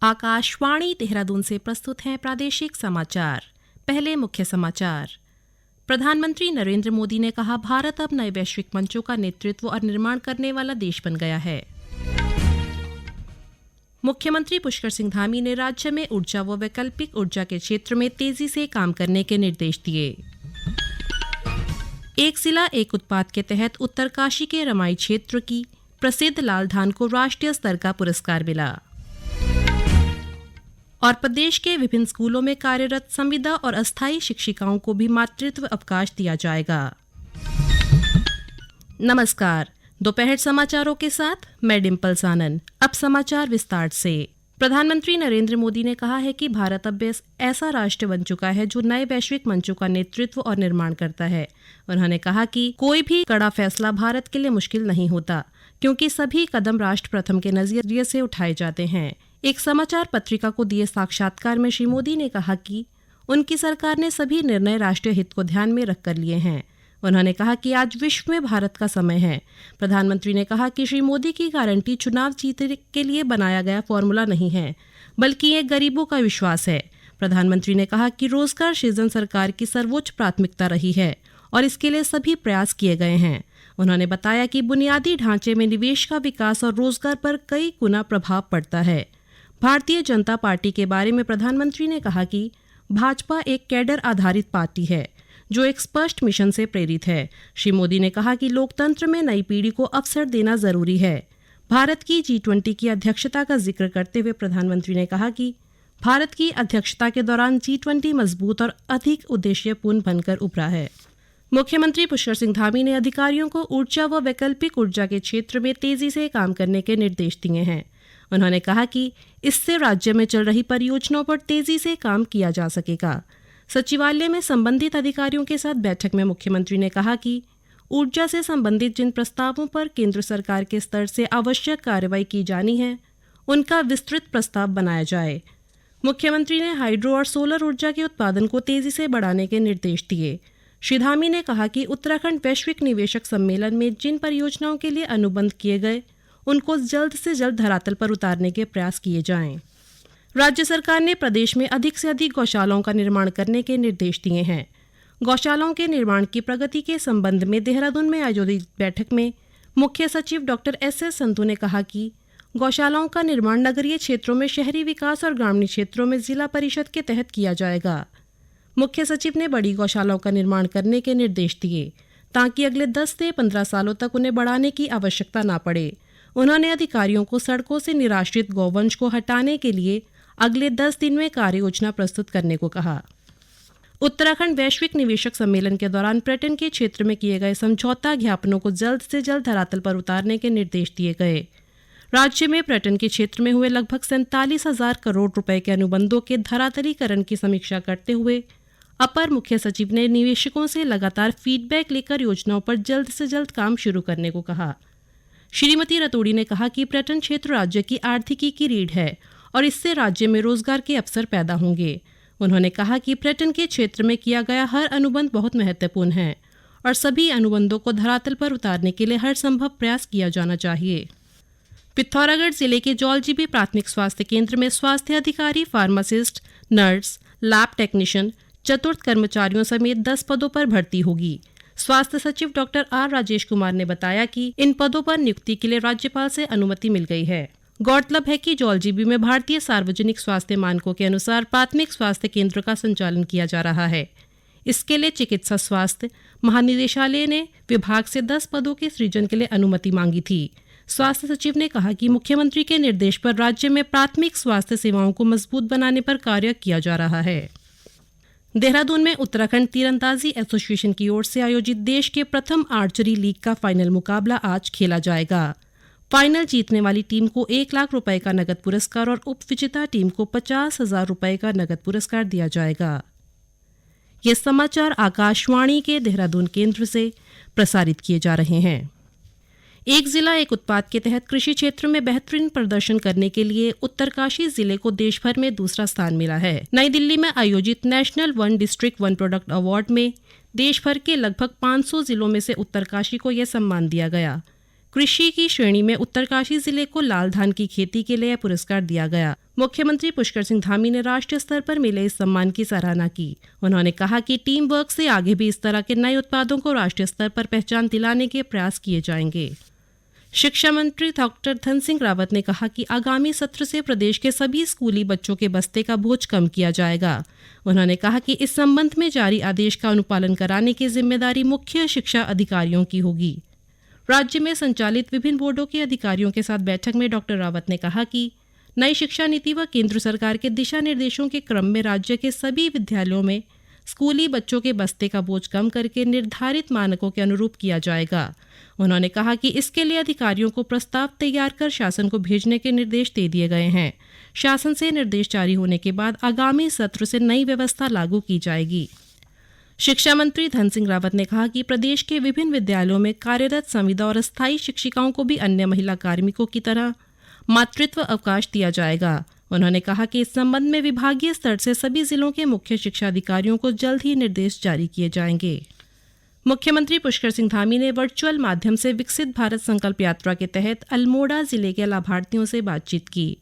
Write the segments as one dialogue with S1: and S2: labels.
S1: आकाशवाणी देहरादून से प्रस्तुत हैं प्रादेशिक समाचार। पहले मुख्य समाचार। प्रधानमंत्री नरेंद्र मोदी ने कहा, भारत अब नए वैश्विक मंचों का नेतृत्व और निर्माण करने वाला देश बन गया है। मुख्यमंत्री पुष्कर सिंह धामी ने राज्य में ऊर्जा व वैकल्पिक ऊर्जा के क्षेत्र में तेजी से काम करने के निर्देश दिए। एक जिला एक उत्पाद के तहत उत्तरकाशी के रमाई क्षेत्र की प्रसिद्ध लाल धान को राष्ट्रीय स्तर का पुरस्कार मिला। और प्रदेश के विभिन्न स्कूलों में कार्यरत संविदा और अस्थायी शिक्षिकाओं को भी मातृत्व अवकाश दिया जाएगा। नमस्कार, दोपहर समाचारों के साथ मैं डिम्पल आनंद। अब समाचार विस्तार से। प्रधानमंत्री नरेंद्र मोदी ने कहा है कि भारत अब ऐसा राष्ट्र बन चुका है जो नए वैश्विक मंचों का नेतृत्व और निर्माण करता है। उन्होंने कहा कि कोई भी कड़ा फैसला भारत के लिए मुश्किल नहीं होता, क्योंकि सभी कदम राष्ट्र प्रथम के नजरिए से उठाए जाते हैं। एक समाचार पत्रिका को दिए साक्षात्कार में श्री मोदी ने कहा कि उनकी सरकार ने सभी निर्णय राष्ट्रीय हित को ध्यान में रखकर लिए हैं। उन्होंने कहा कि आज विश्व में भारत का समय है। प्रधानमंत्री ने कहा कि श्री मोदी की गारंटी चुनाव जीतने के लिए बनाया गया फॉर्मूला नहीं है, बल्कि ये गरीबों का विश्वास है। प्रधानमंत्री ने कहा कि रोजगार सृजन सरकार की सर्वोच्च प्राथमिकता रही है और इसके लिए सभी प्रयास किए गए हैं। उन्होंने बताया कि बुनियादी ढांचे में निवेश का विकास और रोजगार पर कई गुना प्रभाव पड़ता है। भारतीय जनता पार्टी के बारे में प्रधानमंत्री ने कहा कि भाजपा एक कैडर आधारित पार्टी है जो एक स्पष्ट मिशन से प्रेरित है। श्री मोदी ने कहा कि लोकतंत्र में नई पीढ़ी को अवसर देना जरूरी है। भारत की G20 की अध्यक्षता का जिक्र करते हुए प्रधानमंत्री ने कहा कि भारत की अध्यक्षता के दौरान G20 मजबूत और अधिक उद्देश्यपूर्ण बनकर उभरा है। मुख्यमंत्री पुष्कर सिंह धामी ने अधिकारियों को ऊर्जा व वैकल्पिक ऊर्जा के क्षेत्र में तेजी से काम करने के निर्देश दिए हैं। उन्होंने कहा कि इससे राज्य में चल रही परियोजनाओं पर तेजी से काम किया जा सकेगा। सचिवालय में संबंधित अधिकारियों के साथ बैठक में मुख्यमंत्री ने कहा कि ऊर्जा से संबंधित जिन प्रस्तावों पर केंद्र सरकार के स्तर से आवश्यक कार्रवाई की जानी है, उनका विस्तृत प्रस्ताव बनाया जाए। मुख्यमंत्री ने हाइड्रो और सोलर ऊर्जा के उत्पादन को तेजी से बढ़ाने के निर्देश दिए। श्री धामी ने कहा कि उत्तराखंड वैश्विक निवेशक सम्मेलन में जिन परियोजनाओं के लिए अनुबंध किए गए, उनको जल्द से जल्द धरातल पर उतारने के प्रयास किए जाएं। राज्य सरकार ने प्रदेश में अधिक से अधिक गौशालाओं का निर्माण करने के निर्देश दिए हैं। गौशालाओं के निर्माण की प्रगति के संबंध में देहरादून में आयोजित बैठक में मुख्य सचिव डॉक्टर SS संधू ने कहा कि गौशालाओं का निर्माण नगरीय क्षेत्रों में शहरी विकास और ग्रामीण क्षेत्रों में जिला परिषद के तहत किया जाएगा। मुख्य सचिव ने बड़ी गौशालाओं का निर्माण करने के निर्देश दिए ताकि अगले 10 से 15 सालों तक उन्हें बढ़ाने की आवश्यकता न पड़े। उन्होंने अधिकारियों को सड़कों से निराश्रित गौवंश को हटाने के लिए अगले 10 दिन में कार्य योजना प्रस्तुत करने को कहा। उत्तराखंड वैश्विक निवेशक सम्मेलन के दौरान पर्यटन के क्षेत्र में किए गए समझौता ज्ञापनों को जल्द से जल्द धरातल पर उतारने के निर्देश दिए गए। राज्य में पर्यटन के क्षेत्र में हुए लगभग 47,000 करोड़ रुपए के अनुबंधों के धरातलीकरण की समीक्षा करते हुए अपर मुख्य सचिव ने निवेशकों से लगातार फीडबैक लेकर योजनाओं पर जल्द से जल्द काम शुरू करने को कहा। श्रीमती रतूड़ी ने कहा कि पर्यटन क्षेत्र राज्य की आर्थिकी की रीढ़ है और इससे राज्य में रोजगार के अवसर पैदा होंगे। उन्होंने कहा कि पर्यटन के क्षेत्र में किया गया हर अनुबंध बहुत महत्वपूर्ण है और सभी अनुबंधों को धरातल पर उतारने के लिए हर संभव प्रयास किया जाना चाहिए। पिथौरागढ़ जिले के जौलजीबी प्राथमिक स्वास्थ्य केंद्र में स्वास्थ्य अधिकारी, फार्मासिस्ट, नर्स, लैब टेक्नीशियन, चतुर्थ कर्मचारियों समेत 10 पदों पर भर्ती होगी। स्वास्थ्य सचिव डॉक्टर R राजेश कुमार ने बताया कि इन पदों पर नियुक्ति के लिए राज्यपाल से अनुमति मिल गई है। गौरतलब है कि जौलजीबी में भारतीय सार्वजनिक स्वास्थ्य मानकों के अनुसार प्राथमिक स्वास्थ्य केंद्र का संचालन किया जा रहा है। इसके लिए चिकित्सा स्वास्थ्य महानिदेशालय ने विभाग से 10 पदों के सृजन के लिए अनुमति मांगी थी। स्वास्थ्य सचिव ने कहा कि मुख्यमंत्री के निर्देश पर राज्य में प्राथमिक स्वास्थ्य सेवाओं को मजबूत बनाने पर कार्य किया जा रहा है। देहरादून में उत्तराखंड तीरंदाजी एसोसिएशन की ओर से आयोजित देश के प्रथम आर्चरी लीग का फाइनल मुकाबला आज खेला जाएगा। फाइनल जीतने वाली टीम को 1 लाख रुपए का नगद पुरस्कार और उप विजेता टीम को 50,000 रुपए का नगद पुरस्कार दिया जाएगा। ये समाचार आकाशवाणी के देहरादून केंद्र से प्रसारित किए जा रहे हैं। एक जिला एक उत्पाद के तहत कृषि क्षेत्र में बेहतरीन प्रदर्शन करने के लिए उत्तरकाशी जिले को देश भर में दूसरा स्थान मिला है। नई दिल्ली में आयोजित national one district one product award में देश भर के लगभग 500 जिलों में से उत्तरकाशी को यह सम्मान दिया गया। कृषि की श्रेणी में उत्तरकाशी जिले को लाल धान की खेती के लिए पुरस्कार दिया गया। मुख्यमंत्री पुष्कर सिंह धामी ने राष्ट्रीय स्तर पर मिले इस सम्मान की सराहना की। उन्होंने कहा कि टीम वर्क से आगे भी इस तरह के नए उत्पादों को राष्ट्रीय स्तर पर पहचान दिलाने के प्रयास किए जाएंगे। शिक्षा मंत्री डॉक्टर धन सिंह रावत ने कहा कि आगामी सत्र से प्रदेश के सभी स्कूली बच्चों के बस्ते का बोझ कम किया जाएगा। उन्होंने कहा कि इस संबंध में जारी आदेश का अनुपालन कराने की जिम्मेदारी मुख्य शिक्षा अधिकारियों की होगी। राज्य में संचालित विभिन्न बोर्डों के अधिकारियों के साथ बैठक में डॉक्टर रावत ने कहा कि नई शिक्षा नीति व केंद्र सरकार के दिशा निर्देशों के क्रम में राज्य के सभी विद्यालयों में स्कूली बच्चों के बस्ते का बोझ कम करके निर्धारित मानकों के अनुरूप किया जाएगा। उन्होंने कहा कि इसके लिए अधिकारियों को प्रस्ताव तैयार कर शासन को भेजने के निर्देश दे दिए गए हैं। शासन से निर्देश जारी होने के बाद आगामी सत्र से नई व्यवस्था लागू की जाएगी। शिक्षा मंत्री धन सिंह रावत ने कहा कि प्रदेश के विभिन्न विद्यालयों में कार्यरत संविदा और अस्थायी शिक्षिकाओं को भी अन्य महिला कार्मिकों की तरह मातृत्व अवकाश दिया जाएगा। उन्होंने कहा कि इस संबंध में विभागीय स्तर से सभी जिलों के मुख्य शिक्षा अधिकारियों को जल्द ही निर्देश जारी किए जाएंगे। मुख्यमंत्री पुष्कर सिंह धामी ने वर्चुअल माध्यम से विकसित भारत संकल्प यात्रा के तहत अल्मोड़ा जिले के लाभार्थियों से बातचीत की।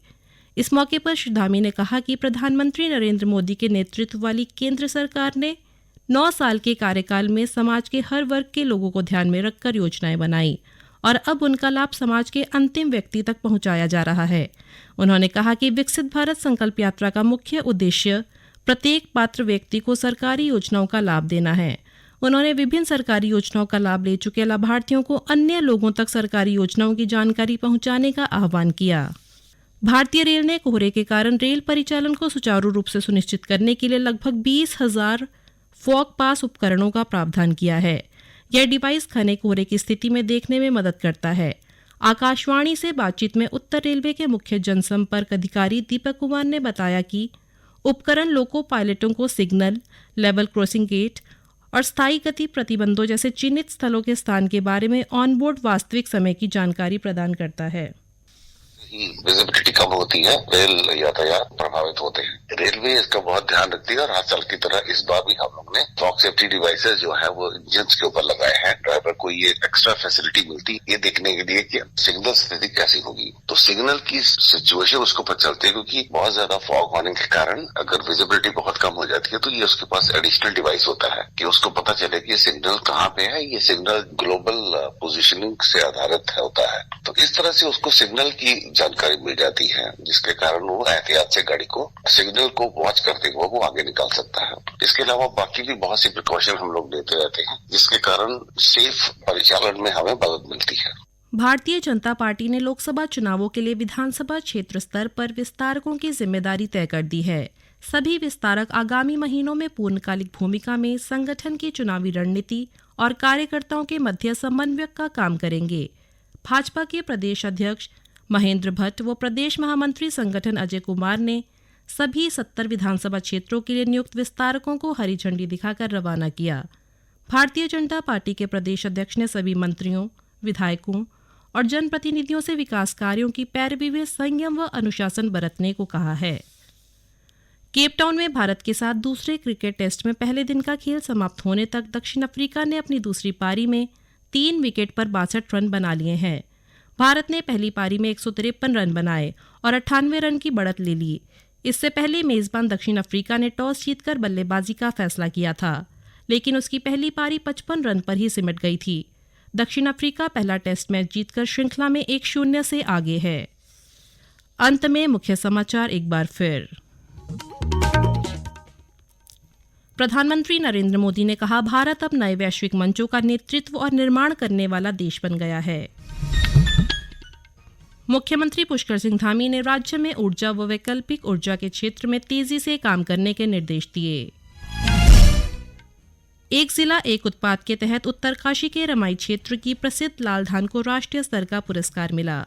S1: इस मौके पर श्री धामी ने कहा कि प्रधानमंत्री नरेंद्र मोदी के नेतृत्व वाली केंद्र सरकार ने 9 साल के कार्यकाल में समाज के हर वर्ग के लोगों को ध्यान में रखकर योजनाएं बनाई और अब उनका लाभ समाज के अंतिम व्यक्ति तक पहुंचाया जा रहा है। उन्होंने कहा कि विकसित भारत संकल्प यात्रा का मुख्य उद्देश्य प्रत्येक पात्र व्यक्ति को सरकारी योजनाओं का लाभ देना है। उन्होंने विभिन्न सरकारी योजनाओं का लाभ ले चुके लाभार्थियों को अन्य लोगों तक सरकारी योजनाओं की जानकारी पहुंचाने का आह्वान किया। भारतीय रेल ने कोहरे के कारण रेल परिचालन को सुचारू रूप से सुनिश्चित करने के लिए लगभग 20,000 फॉग पास उपकरणों का प्रावधान किया है। यह डिवाइस घने कोहरे की स्थिति में देखने में मदद करता है। आकाशवाणी से बातचीत में उत्तर रेलवे के मुख्य जनसंपर्क अधिकारी दीपक कुमार ने बताया कि उपकरण लोको पायलटों को सिग्नल, लेवल क्रॉसिंग गेट और स्थायी गति प्रतिबंधों जैसे चिन्हित स्थलों के स्थान के बारे में ऑनबोर्ड वास्तविक समय की जानकारी प्रदान करता है।
S2: विजिबिलिटी कम होती है, रेल यातायात प्रभावित होते हैं। रेलवे इसका बहुत ध्यान रखती है और हर साल की तरह इस बार भी हम लोग ने फॉग सेफ्टी डिवाइसेस जो है वो इंजन के ऊपर लगाए हैं। ड्राइवर को ये एक्स्ट्रा फैसिलिटी मिलती है ये देखने के लिए कि सिग्नल स्थिति कैसी होगी। तो सिग्नल की सिचुएशन उसको पता चलती है, क्योंकि बहुत ज्यादा फॉग होने के कारण अगर विजिबिलिटी बहुत कम हो जाती है तो ये उसके पास एडिशनल डिवाइस होता है कि उसको पता चले कि सिग्नल कहाँ पे है। ये सिग्नल ग्लोबल पोजिशनिंग से आधारित होता है। तो इस तरह से उसको सिग्नल की जानकारी मिल जाती है, जिसके कारण वो एहतियात से गाड़ी को सिग्नल को वॉच करते हुए वो आगे निकाल सकता है। इसके अलावा बाकी भी बहुत सी प्रिकॉशन हम लोग लेते रहते हैं, जिसके कारण सेफ परिचालन में हमें मदद मिलती है।
S1: भारतीय जनता पार्टी ने लोकसभा चुनावों के लिए विधानसभा क्षेत्र स्तर पर विस्तारकों की जिम्मेदारी तय कर दी है। सभी विस्तारक आगामी महीनों में पूर्णकालिक भूमिका में संगठन की चुनावी रणनीति और कार्यकर्ताओं के मध्य समन्वय का काम करेंगे। भाजपा के प्रदेश अध्यक्ष महेंद्र भट्ट व प्रदेश महामंत्री संगठन अजय कुमार ने सभी 70 विधानसभा क्षेत्रों के लिए नियुक्त विस्तारकों को हरी झंडी दिखाकर रवाना किया। भारतीय जनता पार्टी के प्रदेश अध्यक्ष ने सभी मंत्रियों, विधायकों और जनप्रतिनिधियों से विकास कार्यों की पैरवी में संयम व अनुशासन बरतने को कहा है। केपटाउन में भारत के साथ दूसरे क्रिकेट टेस्ट में पहले दिन का खेल समाप्त होने तक दक्षिण अफ्रीका ने अपनी दूसरी पारी में 3 विकेट पर 62 रन बना लिए हैं। भारत ने पहली पारी में 153 रन बनाए और 98 रन की बढ़त ले ली। इससे पहले मेजबान दक्षिण अफ्रीका ने टॉस जीतकर बल्लेबाजी का फैसला किया था, लेकिन उसकी पहली पारी 55 रन पर ही सिमट गई थी। दक्षिण अफ्रीका पहला टेस्ट मैच जीतकर श्रृंखला में 1-0 से आगे है। अंत में मुख्य समाचार एक बार फिर। प्रधानमंत्री नरेंद्र मोदी ने कहा, भारत अब नए वैश्विक मंचों का नेतृत्व और निर्माण करने वाला देश बन गया है। मुख्यमंत्री पुष्कर सिंह धामी ने राज्य में ऊर्जा व वैकल्पिक ऊर्जा के क्षेत्र में तेजी से काम करने के निर्देश दिए। एक जिला एक उत्पाद के तहत उत्तरकाशी के रमाई क्षेत्र की प्रसिद्ध लाल धान को राष्ट्रीय स्तर का पुरस्कार मिला।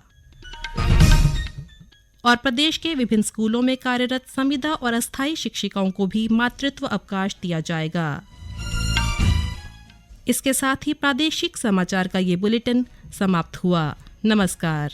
S1: और प्रदेश के विभिन्न स्कूलों में कार्यरत संविदा और अस्थायी शिक्षिकाओं को भी मातृत्व अवकाश दिया जाएगा। इसके साथ ही प्रादेशिक समाचार का ये बुलेटिन समाप्त हुआ। नमस्कार।